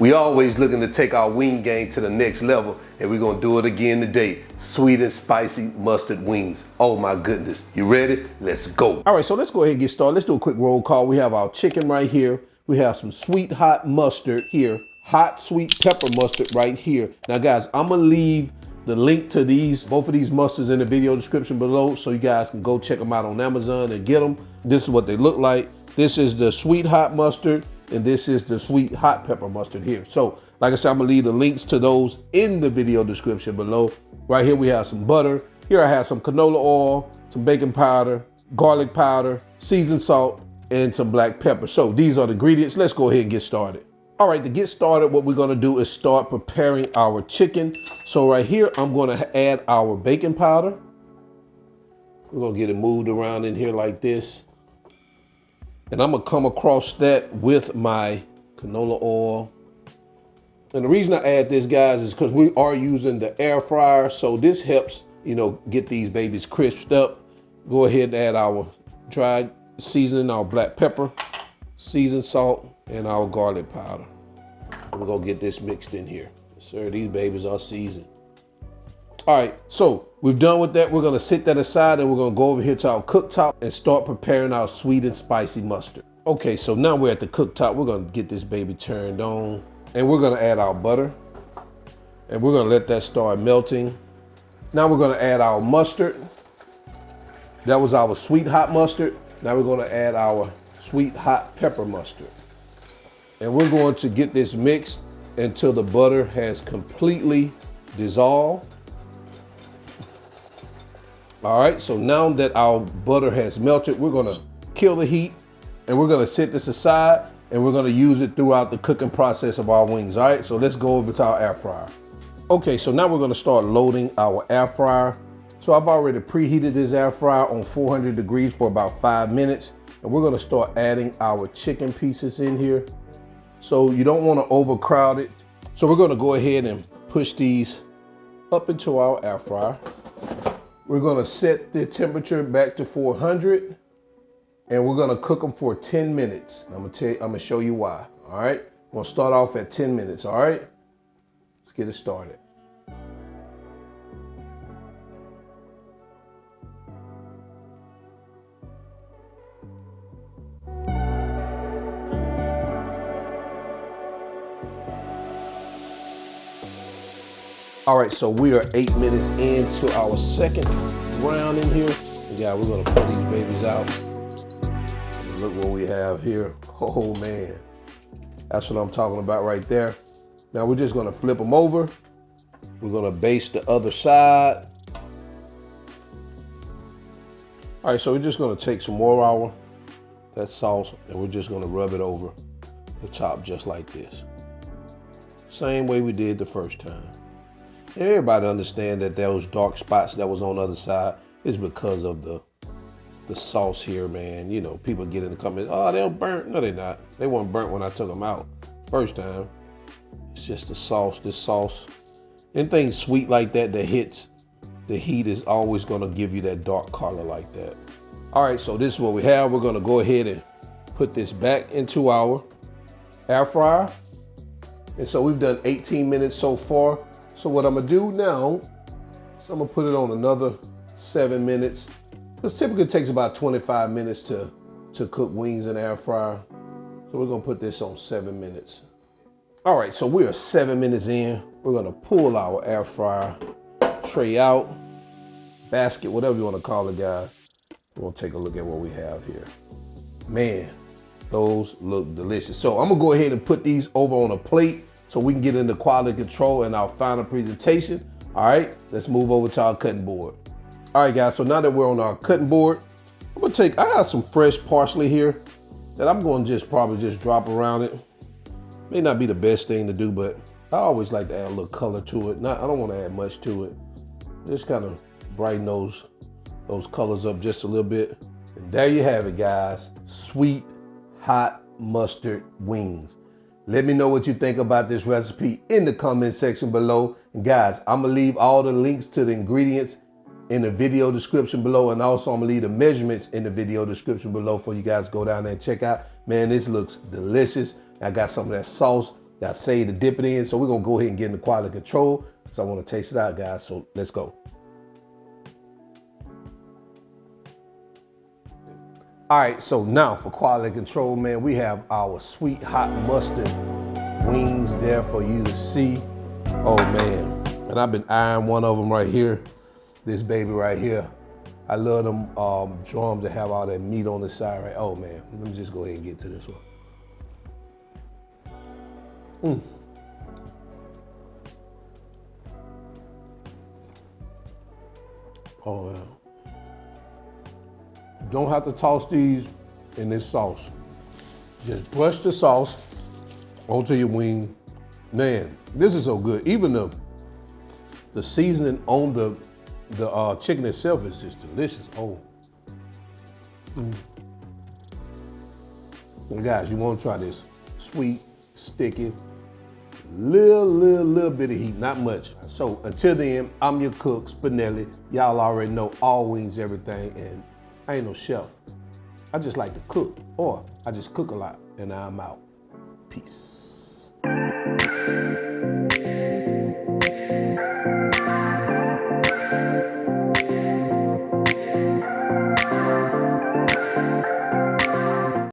We always looking to take our wing game to the next level, and we're gonna do it again today. Sweet and spicy mustard wings. Oh my goodness. You ready? Let's go. All right, so let's go ahead and get started. Let's do a quick roll call. We have our chicken right here. We have some sweet hot mustard here. Hot sweet pepper mustard right here. Now guys, I'm gonna leave the link to both of these mustards in the video description below, so you guys can go check them out on Amazon and get them. This is what they look like. This is the sweet hot mustard, and this is the sweet hot pepper mustard here. So like I said, I'm gonna leave the links to those in the video description below. Right here we have some butter. Here I have some canola oil, some baking powder, garlic powder, seasoned salt, and some black pepper. So these are the ingredients. Let's go ahead and get started. All right, to get started, what we're gonna do is start preparing our chicken. So right here, I'm gonna add our baking powder. We're gonna get it moved around in here like this. And I'm gonna come across that with my canola oil. And the reason I add this, guys, is because we are using the air fryer. So this helps, get these babies crisped up. Go ahead and add our dried seasoning, our black pepper, seasoned salt, and our garlic powder. And we're gonna get this mixed in here. Sir, these babies are seasoned. All right, so we've done with that. We're gonna sit that aside and we're gonna go over here to our cooktop and start preparing our sweet and spicy mustard. Okay, so now we're at the cooktop. We're gonna get this baby turned on and we're gonna add our butter and we're gonna let that start melting. Now we're gonna add our mustard. That was our sweet hot mustard. Now we're gonna add our sweet hot pepper mustard. And we're going to get this mixed until the butter has completely dissolved. All right, so now that our butter has melted, we're gonna kill the heat and we're gonna set this aside and we're gonna use it throughout the cooking process of our wings. All right, so let's go over to our air fryer. Okay, so now we're gonna start loading our air fryer. So I've already preheated this air fryer on 400 degrees for about 5 minutes. And we're gonna start adding our chicken pieces in here. So you don't wanna overcrowd it. So we're gonna go ahead and push these up into our air fryer. We're gonna set the temperature back to 400 and we're gonna cook them for 10 minutes. I'm gonna show you why, all right? We're gonna start off at 10 minutes, all right? Let's get it started. All right, so we are 8 minutes into our second round in here. And yeah, we're gonna pull these babies out. Look what we have here. Oh man, that's what I'm talking about right there. Now we're just gonna flip them over. We're gonna baste the other side. All right, so we're just gonna take some more of that sauce and we're just gonna rub it over the top just like this. Same way we did the first time. And everybody understand that those dark spots that was on the other side is because of the sauce here, man. People get in the comments, oh, they're burnt. No, they're not. They weren't burnt when I took them out first time. It's just the sauce, this sauce. Anything sweet like that hits the heat is always gonna give you that dark color like that. All right, so this is what we have. We're gonna go ahead and put this back into our air fryer. And so we've done 18 minutes so far. So what I'm gonna do now is I'm gonna put it on another 7 minutes. This typically takes about 25 minutes to cook wings in the air fryer. So we're gonna put this on 7 minutes. All right, so we are 7 minutes in. We're gonna pull our air fryer tray out, basket, whatever you wanna call it, guys. We'll take a look at what we have here. Man, those look delicious. So I'm gonna go ahead and put these over on a plate so we can get into quality control and our final presentation. All right, let's move over to our cutting board. All right, guys, so now that we're on our cutting board, I got some fresh parsley here that I'm going to probably just drop around it. May not be the best thing to do, but I always like to add a little color to it. I don't want to add much to it. Just kind of brighten those colors up just a little bit. And there you have it, guys. Sweet, hot mustard wings. Let me know what you think about this recipe in the comment section below. And guys, I'm gonna leave all the links to the ingredients in the video description below, and also I'm gonna leave the measurements in the video description below for you guys to go down there and check out. Man, this looks delicious. I got some of that sauce Got saved to dip it in. So we're gonna go ahead and get into quality control because I wanna taste it out, guys. So let's go. All right, so now for quality control, man, we have our sweet hot mustard wings there for you to see. Oh man, and I've been eyeing one of them right here. This baby right here. I love them drums that have all that meat on the side, right? Oh man, let me just go ahead and get to this one. Oh yeah. Don't have to toss these in this sauce. Just brush the sauce onto your wing. Man, this is so good. Even the seasoning on the chicken itself is just delicious. Oh. And guys, you want to try this. Sweet, sticky, little bit of heat, not much. So until then, I'm your cook, Spinelli. Y'all already know all wings, everything, and I ain't no chef. I just like to cook, or I just cook a lot, and I'm out. Peace.